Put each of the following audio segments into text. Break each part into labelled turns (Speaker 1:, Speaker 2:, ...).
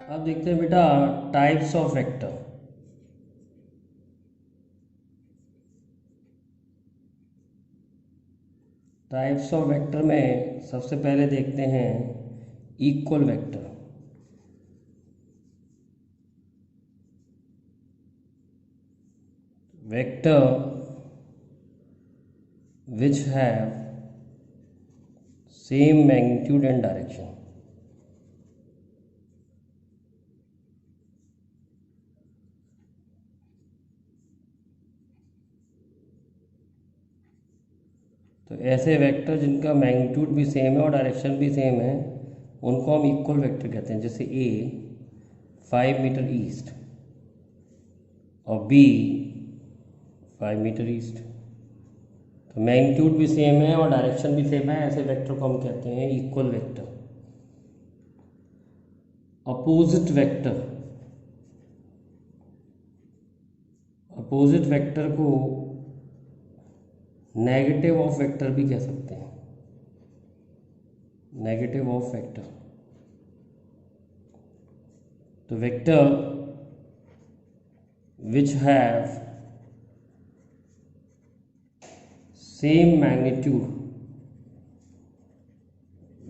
Speaker 1: अब देखते हैं बेटा types of vector. Types of vector में सबसे पहले देखते हैं equal vector. Vector which have same magnitude and direction। तो ऐसे वेक्टर जिनका मैग्नीट्यूड भी सेम है और डायरेक्शन भी सेम है उनको हम इक्वल वेक्टर कहते हैं। जैसे ए 5 मीटर ईस्ट और बी 5 मीटर ईस्ट, तो मैग्नीट्यूड भी सेम है और डायरेक्शन भी सेम है, ऐसे वेक्टर को हम कहते हैं equal vector. Opposite vector, opposite vector को नेगेटिव ऑफ वेक्टर भी कह सकते हैं। नेगेटिव ऑफ वेक्टर, तो vector which have same magnitude,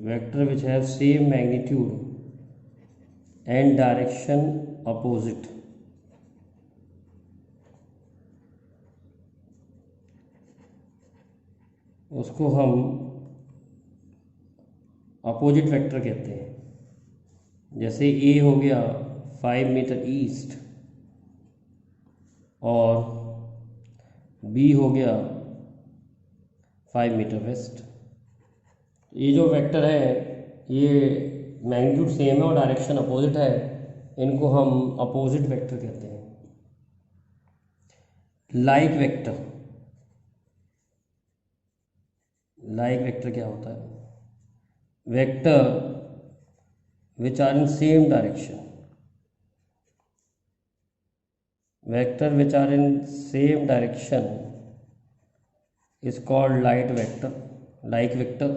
Speaker 1: vector which have same magnitude and direction opposite, उसको हम अपोजिट वेक्टर कहते हैं। जैसे ए हो गया 5 मीटर ईस्ट और बी हो गया 5 मीटर वेस्ट। ये जो वेक्टर है ये मैग्नीट्यूड सेम है और डायरेक्शन अपोजिट है, इनको हम अपोजिट वेक्टर कहते हैं। लाइक वेक्टर, लाइक वेक्टर क्या होता है? Vector which are in same direction, vector which are in same direction is called like vector, like vector.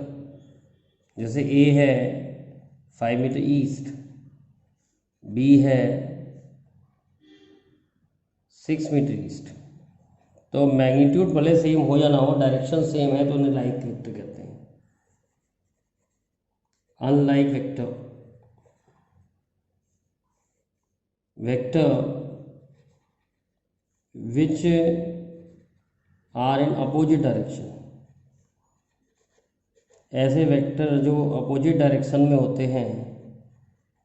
Speaker 1: जैसे ए है 5 मीटर ईस्ट, बी है 6 मीटर ईस्ट, तो मैग्नीट्यूड भले सेम हो या ना हो, डायरेक्शन सेम है तो उन्हें लाइक वेक्टर कहते हैं। Unlike vector, vector which are in opposite direction, ऐसे वेक्टर जो अपोजिट डायरेक्शन में होते हैं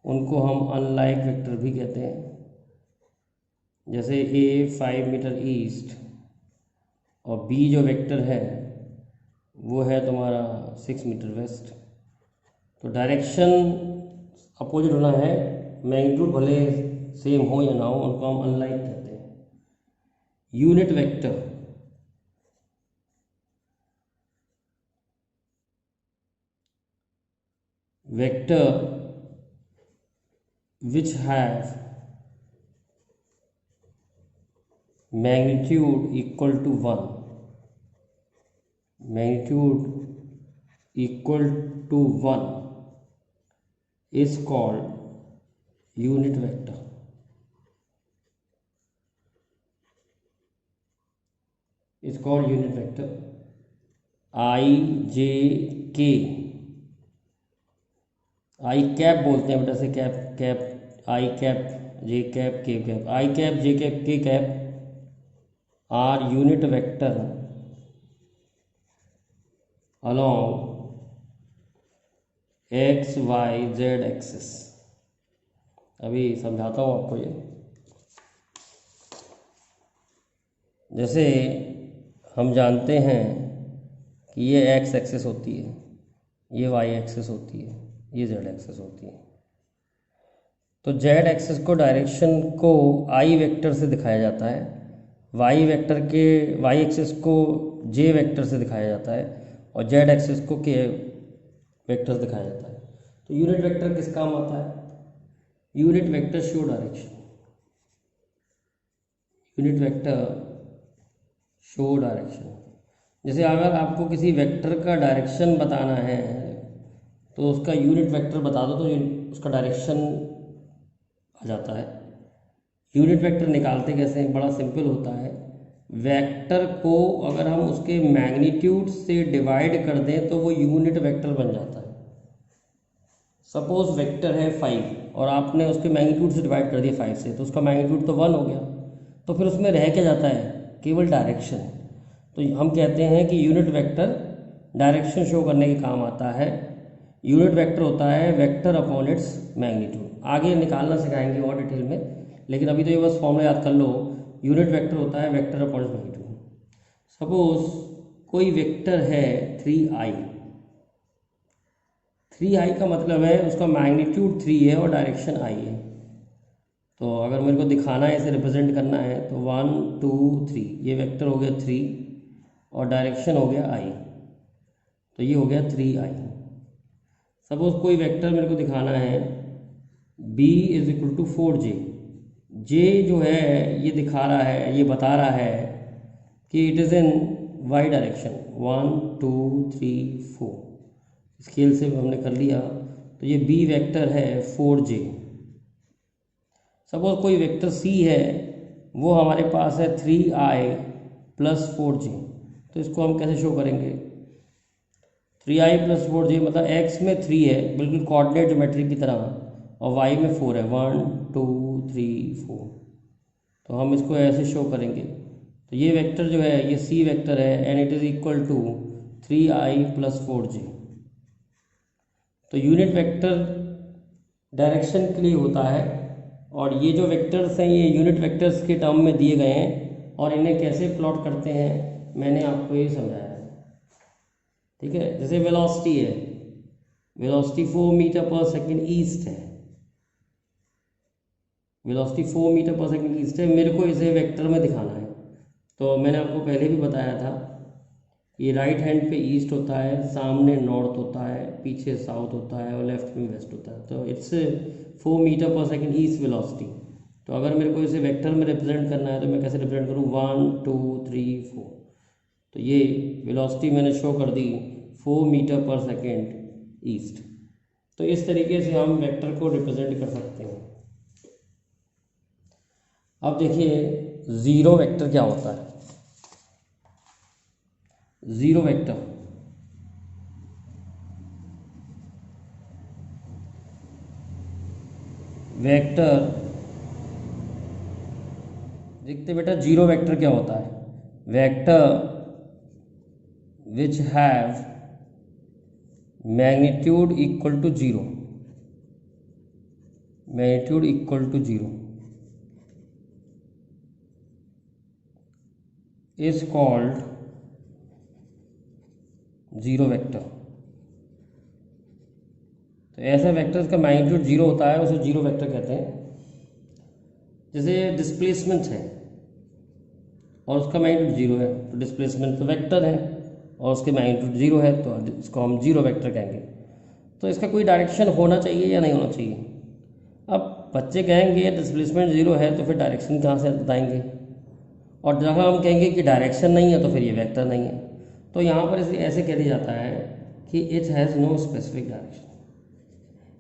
Speaker 1: उनको हम अनलाइक वेक्टर भी कहते हैं। जैसे ए 5 मीटर ईस्ट और बी जो वेक्टर है वो है तुम्हारा 6 मीटर वेस्ट, तो डायरेक्शन अपोजिट होना है, मैग्नीट्यूड भले सेम हो या ना हो, उनको हम अनलाइक कहते हैं। Unit vector, vector which have magnitude equal to 1, magnitude equal to 1 is called unit vector। is called unit vector। I J K, I cap बोलते हैं बेटा से, cap cap, I cap J cap K cap, I cap J cap K cap are unit vector along X Y Z axis. अभी समझाता हूँ आपको ये। जैसे हम जानते हैं कि ये एक्स एक्सिस होती है, ये वाई एक्सिस होती है, ये जेड एक्सिस होती है, तो जेड एक्सिस को डायरेक्शन को आई वेक्टर से दिखाया जाता है, वाई वेक्टर के वाई एक्सिस को जे वेक्टर से दिखाया जाता है और जेड एक्सिस को के वेक्टर से दिखाया जाता है। तो यूनिट वेक्टर किस काम आता है? Unit vector show direction, unit vector show direction. जैसे अगर आपको किसी वेक्टर का डायरेक्शन बताना है तो उसका यूनिट वेक्टर बता दो तो उसका डायरेक्शन आ जाता है। यूनिट वेक्टर निकालते कैसे हैं, बड़ा सिंपल होता है। वेक्टर को अगर हम उसके मैग्नीट्यूड से डिवाइड कर दें तो वो यूनिट वेक्टर बन जाता है। सपोज वेक्टर है 5 और आपने उसके मैग्नीट्यूड से डिवाइड कर दिया 5 से, तो उसका मैग्नीट्यूड तो 1 हो गया, तो फिर उसमें रह क्या जाता है, केवल डायरेक्शन। तो हम कहते हैं कि यूनिट वेक्टर डायरेक्शन शो करने के काम आता है। यूनिट वेक्टर होता है वेक्टर अपॉन इट्स मैग्नीट्यूड। आगे निकालना सिखाएंगे और डिटेल में, लेकिन अभी तो ये बस फॉर्मूला याद कर लो। यूनिट वेक्टर होता है vector upon its magnitude. Suppose कोई वेक्टर है 3i। 3i का मतलब है उसका मैग्नीट्यूड 3 है और डायरेक्शन i है। तो अगर मेरे को दिखाना है, इसे रिप्रेजेंट करना है, तो 1 2 3, ये वेक्टर हो गया 3 और डायरेक्शन हो गया i, तो ये हो गया 3i। सपोज कोई वेक्टर मेरे को दिखाना है b is equal to 4j। j जो है ये दिखा रहा है, ये बता रहा है कि it is in y direction, 1 2 3 4। Scale से हमने कर लिया, तो ये b वेक्टर है 4j। सपोज कोई वेक्टर c है, वो हमारे पास है 3i प्लस 4j। तो इसको हम कैसे शो करेंगे, 3i प्लस 4j मतलब x में 3 है बिल्कुल कोऑर्डिनेट ज्योमेट्री की तरह, और y में 4 है, 1 2 3 4। तो हम इसको ऐसे शो करेंगे। तो ये वेक्टर जो है ये c वेक्टर है and it is equal to 3i plus 4j। तो यूनिट वेक्टर डायरेक्शन के लिए होता है, और ये जो वेक्टर्स हैं ये यूनिट वेक्टर्स के टर्म में दिए गए हैं, और इन्हें कैसे प्लॉट करते हैं मैंने आपको ये समझाया है। ठीक है, जैसे वेलोसिटी है, वेलोसिटी 4 मीटर पर सेकेंड ईस्ट है, वेलोसिटी 4 मीटर पर सेकेंड ईस्ट है, मेरे को इसे वेक्टर में दिखाना है। तो मैंने आपको पहले भी बताया था, ये राइट हैंड पे ईस्ट होता है, सामने नॉर्थ होता है, पीछे साउथ होता है और लेफ्ट में वेस्ट होता है। तो इट्स 4 मीटर पर सेकेंड ईस्ट वेलोसिटी। तो अगर मेरे को इसे वेक्टर में रिप्रेजेंट करना है तो मैं कैसे रिप्रेजेंट करूँ, 1 2 3 4। तो ये वेलोसिटी मैंने शो कर दी 4 मीटर पर सेकेंड ईस्ट। तो इस तरीके से हम वेक्टर को रिप्रेजेंट कर सकते हैं। अब देखिए ज़ीरो वेक्टर क्या होता है। ज़ीरो वेक्टर वेक्टर देखते बेटा, जीरो वेक्टर क्या होता है, vector which have magnitude equal to zero, magnitude equal to zero is called zero vector. तो ऐसा वेक्टर का मैग्नीट्यूड जीरो होता है, उसे जीरो वेक्टर कहते हैं। जैसे डिस्प्लेसमेंट है और उसका मैग्नीट्यूड जीरो है, तो डिस्प्लेसमेंट तो वेक्टर है और उसके मैग्नीट्यूड जीरो है, तो इसको हम जीरो वेक्टर कहेंगे। तो इसका कोई डायरेक्शन होना चाहिए या नहीं होना चाहिए। अब बच्चे कहेंगे डिस्प्लेसमेंट जीरो है तो फिर डायरेक्शन कहाँ से बताएंगे, और जहाँ हम कहेंगे कि डायरेक्शन नहीं है तो फिर ये वेक्टर नहीं है। तो यहाँ पर इसे ऐसे कह दिया जाता है कि it has no specific direction.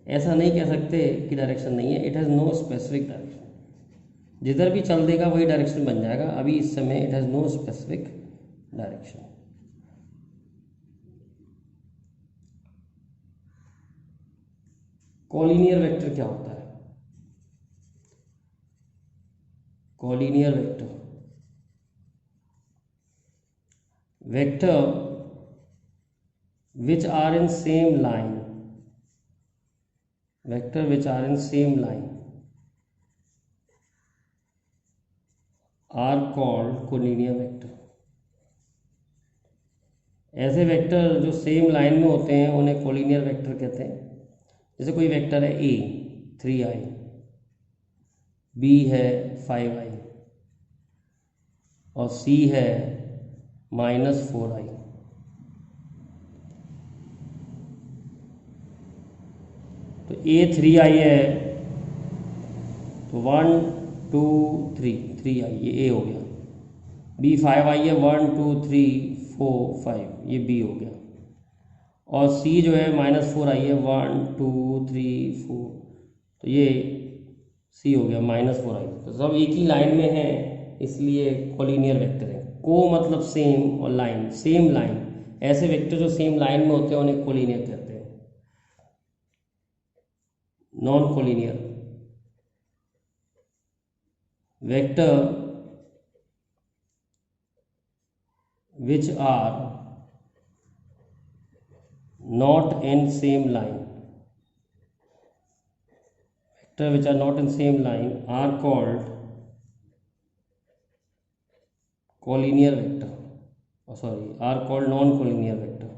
Speaker 1: ऐसा नहीं कह सकते कि डायरेक्शन नहीं है, it has no specific direction. जिधर भी चल देगा वही डायरेक्शन बन जाएगा। अभी इस समय it has no specific direction. Collinear vector क्या होता है, collinear vector vector which are in same line, vector which are in same line are called collinear vector। ऐसे वेक्टर जो सेम लाइन में होते हैं उन्हें कोलिनियर वेक्टर कहते हैं। जैसे कोई वेक्टर है a 3i, b है 5i और c है -4i। तो a 3i है तो 1 2 3 3i, ये a हो गया। b 5i है 1 2 3 4 5, ये b हो गया। और c जो है -4i है 1 2 3 4, तो ये सी हो गया -4i। तो सब एक ही लाइन में है इसलिए कोलिनियर वेक्टर है। को मतलब सेम और लाइन सेम लाइन, ऐसे वेक्टर जो सेम लाइन में होते हैं उन्हें कोलिनियर कहते हैं। Non collinear vector which are not in same line, vector which are not in same line are called collinear vector, are called non collinear vector।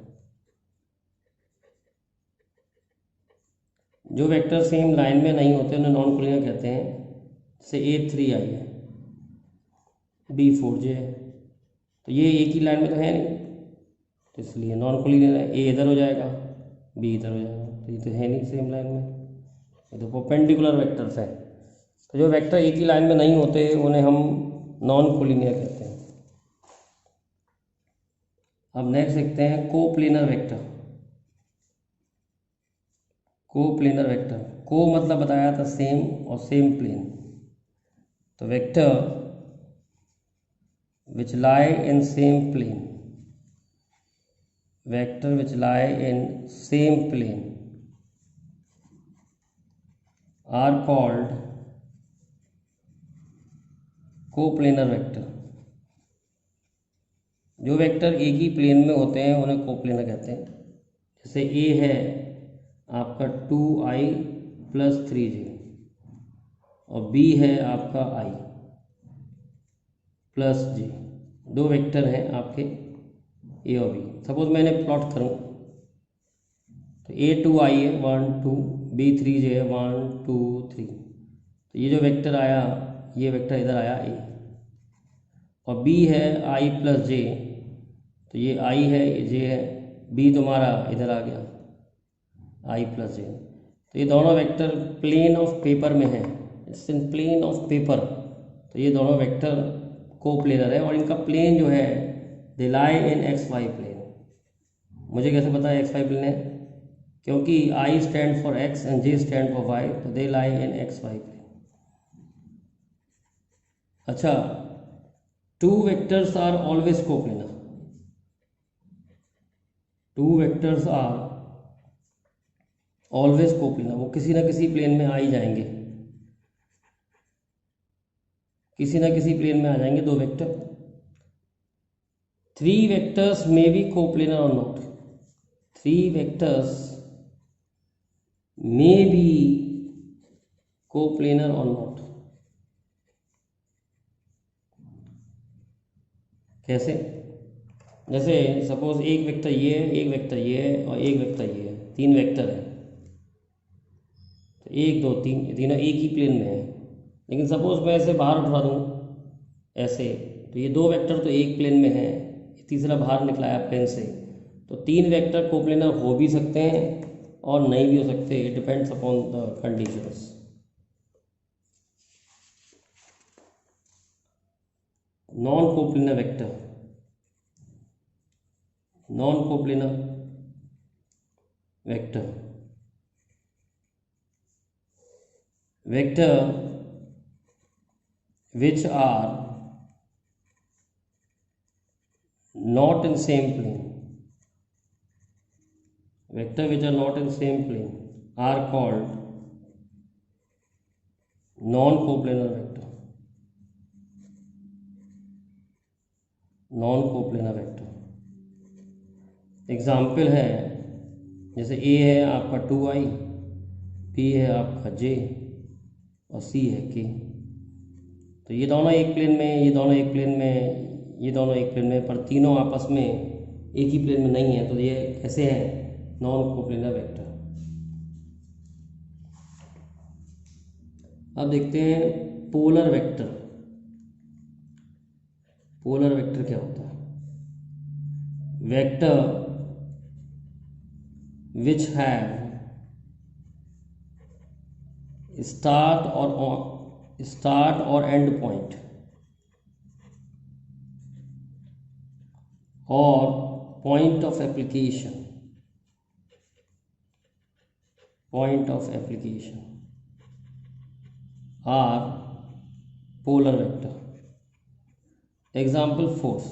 Speaker 1: जो vector same line में नहीं होते उन्हें नॉन कोलिनियर कहते हैं। जैसे A3i है, B4j है, तो ये एक ही लाइन में तो है नहीं, तो इसलिए नॉन कोलिनियर है। ए इधर हो जाएगा, बी इधर हो जाएगा, तो ये तो है नहीं सेम लाइन में, ये तो परपेंडिकुलर वेक्टर्स हैं। तो जो वेक्टर एक ही लाइन में नहीं होते उन्हें हम नॉन कोलिनियर कहते हैं। अब नेक्स्ट देखते हैं कोप्लेनर वेक्टर। कोप्लेनर वेक्टर, को मतलब बताया था सेम और सेम प्लेन, तो vector which lie in same plane, vector which lie in same plane are called coplanar vector. जो वेक्टर एक ही प्लेन में होते हैं उन्हें कोप्लेनर कहते हैं। जैसे ए है आपका 2i + 3j और बी है आपका i + j, दो वेक्टर हैं आपके ए और बी। सपोज मैंने प्लॉट करूं तो A2i है 1 2, B3j है 1 2 3, तो ये जो वेक्टर आया ये वेक्टर इधर आया ए, और बी है i + j, तो ये i है ये j है, बी तुम्हारा इधर आ गया i + j। तो ये दोनों वेक्टर प्लेन ऑफ पेपर में है, it's in plane of paper, तो ये दोनों वेक्टर कोप्लेनर है। और इनका प्लेन जो है दे लाई इन XY प्लेन। मुझे कैसे पता है XY प्लेन है? क्योंकि I stand for X and J stand for Y, तो they lie in XY plane. अच्छा, two vectors are always coplanar, two vectors are always coplanar, वो किसी ना किसी प्लेन में आ ही जाएंगे, किसी ना किसी प्लेन में आ जाएंगे दो वेक्टर। थ्री वेक्टर्स में बी कोप्लेनर और नॉट, थ्री वेक्टर्स में बी कोप्लेनर और नॉट। कैसे? जैसे सपोज एक वेक्टर ये है, एक वेक्टर ये है और एक वेक्टर ये है, तीन वेक्टर है, तो 1 2 3 ये तीनों एक ही प्लेन में है। लेकिन सपोज मैं ऐसे बाहर उठा दूँ ऐसे, तो ये दो वेक्टर तो एक प्लेन में है, तीसरा बाहर निकला है प्लेन से, तो तीन वेक्टर कोप्लेनर हो भी सकते हैं और नहीं भी हो सकते, it depends upon the conditions. Non coplanar vector, non coplanar vector, vector which are not in same plane, vector which are not in same plane are called non coplanar vector, non coplanar vector। Example है जैसे A है आपका 2i, B है आपका j और C है k, तो ये दोनों एक प्लेन में, ये दोनों एक प्लेन में, ये दोनों एक प्लेन में, पर तीनों आपस में एक ही प्लेन में नहीं है, तो ये कैसे हैं? Non coplanar vector. अब देखते हैं पोलर वेक्टर। पोलर वेक्टर क्या होता है? वेक्टर विच हैव स्टार्ट और एंड पॉइंट और point of application, are polar vector. Example force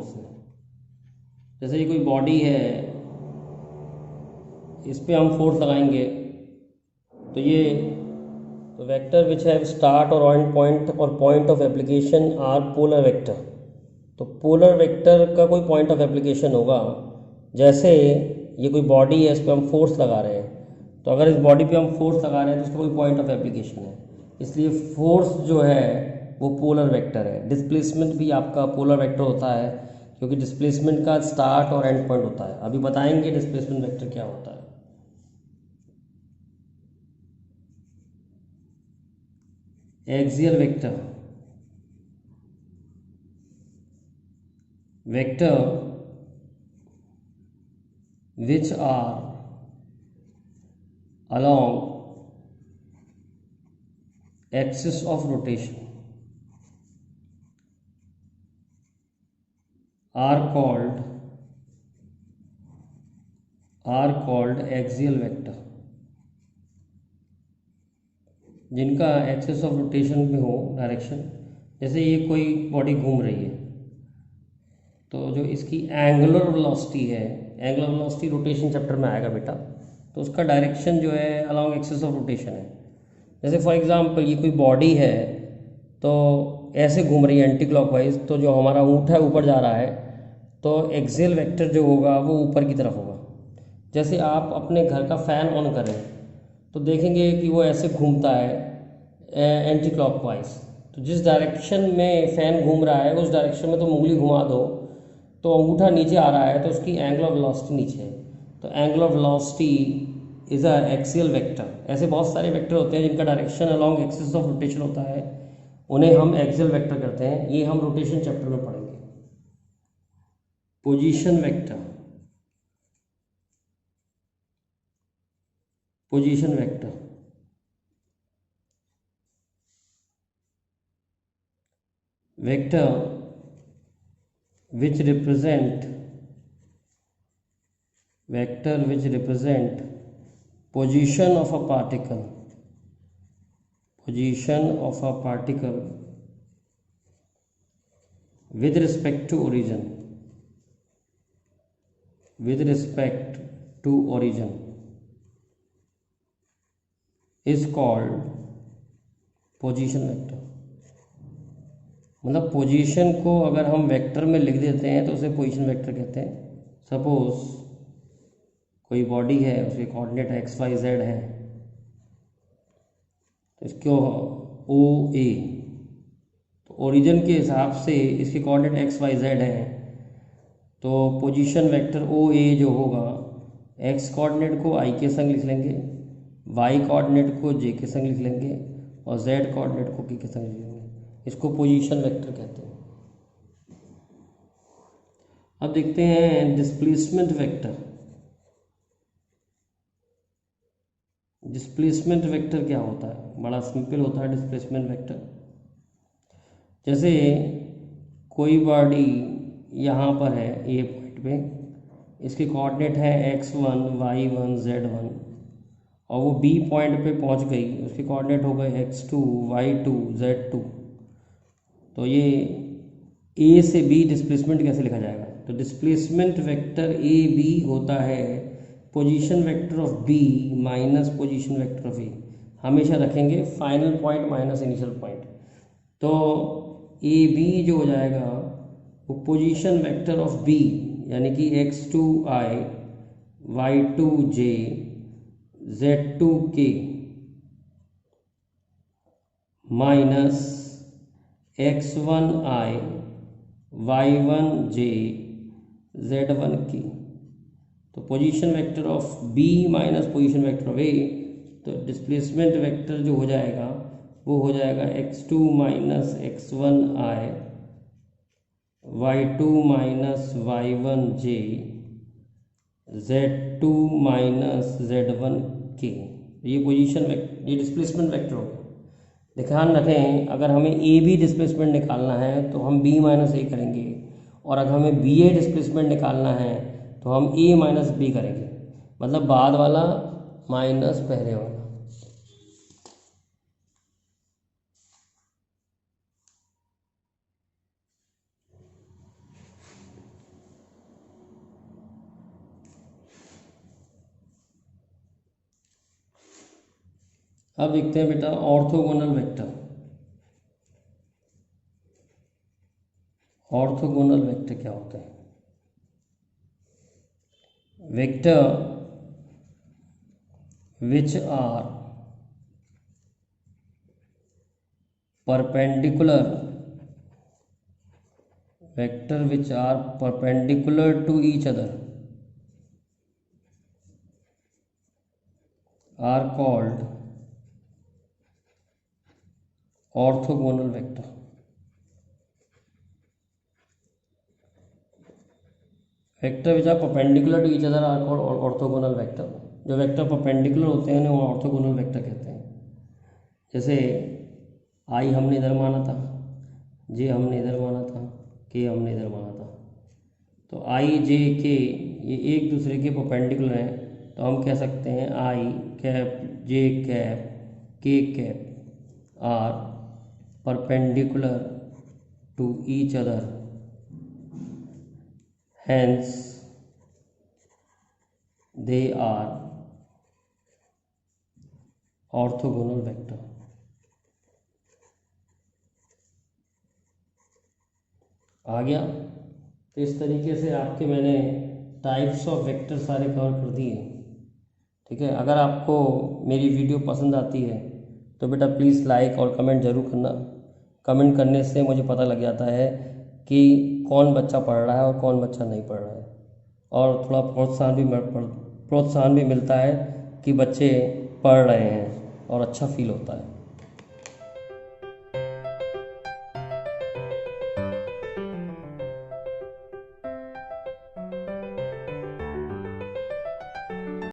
Speaker 1: है, जैसे ये कोई बॉडी है, इस पे हम फोर्स लगाएंगे तो ये तो वेक्टर विच हैव स्टार्ट और एंड पॉइंट और point of application are polar vector. तो पोलर वेक्टर का कोई पॉइंट ऑफ एप्लीकेशन होगा, जैसे ये कोई बॉडी है, इस पर हम फोर्स लगा रहे हैं, तो अगर इस बॉडी पे हम फोर्स लगा रहे हैं तो इसका कोई पॉइंट ऑफ एप्लीकेशन है, इसलिए फोर्स जो है वो पोलर वेक्टर है। डिस्प्लेसमेंट भी आपका पोलर वेक्टर होता है, क्योंकि डिस्प्लेसमेंट का स्टार्ट और एंड पॉइंट होता है। अभी बताएंगे डिस्प्लेसमेंट वेक्टर क्या होता है। Axial vector, vector which are along axis of rotation are called axial vector। जिनका एक्सिस ऑफ रोटेशन में हो डायरेक्शन, जैसे ये कोई बॉडी घूम रही है, तो जो इसकी एंगुलर वेलोसिटी है, एंगुलर वेलोसिटी रोटेशन चैप्टर में आएगा बेटा, तो उसका डायरेक्शन जो है अलॉन्ग एक्सिस ऑफ रोटेशन है। जैसे फॉर एग्जांपल ये कोई बॉडी है तो ऐसे घूम रही है एंटी क्लॉकवाइज, तो जो हमारा ऊँट है ऊपर जा रहा है, तो एक्सियल वेक्टर जो होगा वो ऊपर की तरफ होगा। जैसे आप अपने घर का फ़ैन ऑन करें तो देखेंगे कि वो ऐसे घूमता है एंटी क्लॉकवाइज, तो जिस डायरेक्शन में फ़ैन घूम रहा है उस डायरेक्शन में तो उंगली घुमा दो तो अंगूठा नीचे आ रहा है, तो उसकी एंगुलर वेलोसिटी नीचे है, तो angular velocity is a axial vector. ऐसे बहुत सारे वेक्टर होते हैं जिनका direction along axis of rotation होता है, उन्हें हम एक्सियल वेक्टर करते हैं। ये हम रोटेशन चैप्टर में पढ़ेंगे। Position vector, position vector vector which represent position of a particle, with respect to origin, is called position vector. मतलब पोजीशन को अगर हम वेक्टर में लिख देते हैं तो उसे पोजीशन वेक्टर कहते हैं। सपोज कोई बॉडी है, उसके कोऑर्डिनेट एक्स वाई जेड है, तो इसको ओ ए, तो ओरिजिन के हिसाब से इसके कोऑर्डिनेट एक्स वाई जेड है, तो पोजीशन वेक्टर ओ ए जो होगा, एक्स कोऑर्डिनेट को आई के संग लिख लेंगे, वाई कोऑर्डिनेट को जे के संग लिख लेंगे और जेड कोऑर्डिनेट को के संग लिख लेंगे। इसको पोजीशन वेक्टर कहते हैं। अब देखते हैं डिस्प्लेसमेंट वेक्टर। डिस्प्लेसमेंट वेक्टर क्या होता है? बड़ा सिंपल होता है डिस्प्लेसमेंट वेक्टर। जैसे कोई बॉडी यहाँ पर है ए पॉइंट पे, इसके कोऑर्डिनेट है x1 y1 z1, और वो बी पॉइंट पे पहुँच गई, उसके कोऑर्डिनेट हो गए x2 y2 z2, तो ये ए से बी डिस्प्लेसमेंट कैसे लिखा जाएगा? तो डिस्प्लेसमेंट वेक्टर ए बी होता है position vector of B minus position vector of A. हमेशा रखेंगे final point minus initial point, तो ए बी जो हो जाएगा वो पोजीशन वेक्टर ऑफ बी, यानी कि x2i y2j z2k minus x1i y1j z1k। तो position vector of B minus position vector of A, तो डिस्प्लेसमेंट वेक्टर जो हो जाएगा वो हो जाएगा x2 minus x1i y2 minus y1j z2 minus z1k। ये पोजीशन वेक्टर, ये डिस्प्लेसमेंट वेक्टर हो गया। ध्यान रखें, अगर हमें ए बी डिस्प्लेसमेंट निकालना है तो हम बी माइनस ए करेंगे, और अगर हमें बी ए डिस्प्लेसमेंट निकालना है तो हम ए माइनस बी करेंगे, मतलब बाद वाला माइनस पहले वाला। अब देखते हैं बेटा ऑर्थोगोनल वेक्टर। ऑर्थोगोनल वेक्टर क्या होते हैं? Vector which are perpendicular, vector which are perpendicular to each other are called orthogonal vector. Vector which are perpendicular to each other are called orthogonal vector. जो वेक्टर परपेंडिकुलर होते हैं उन्हें orthogonal vector कहते हैं। जैसे आई हमने इधर माना था, जे हमने इधर माना था, के हमने इधर माना था, तो आई जे के ये एक दूसरे के परपेंडिकुलर हैं, तो हम कह सकते हैं I cap J cap K cap are perpendicular to each other, hence they are orthogonal vector. आ गया? तो इस तरीके से आपके मैंने टाइप्स ऑफ वेक्टर सारे कवर कर दिए। ठीक है, अगर आपको मेरी वीडियो पसंद आती है तो बेटा प्लीज़ लाइक और कमेंट ज़रूर करना। कमेंट करने से मुझे पता लग जाता है कि कौन बच्चा पढ़ रहा है और कौन बच्चा नहीं पढ़ रहा है, और थोड़ा प्रोत्साहन भी मिलता है कि बच्चे पढ़ रहे हैं और अच्छा फील होता है।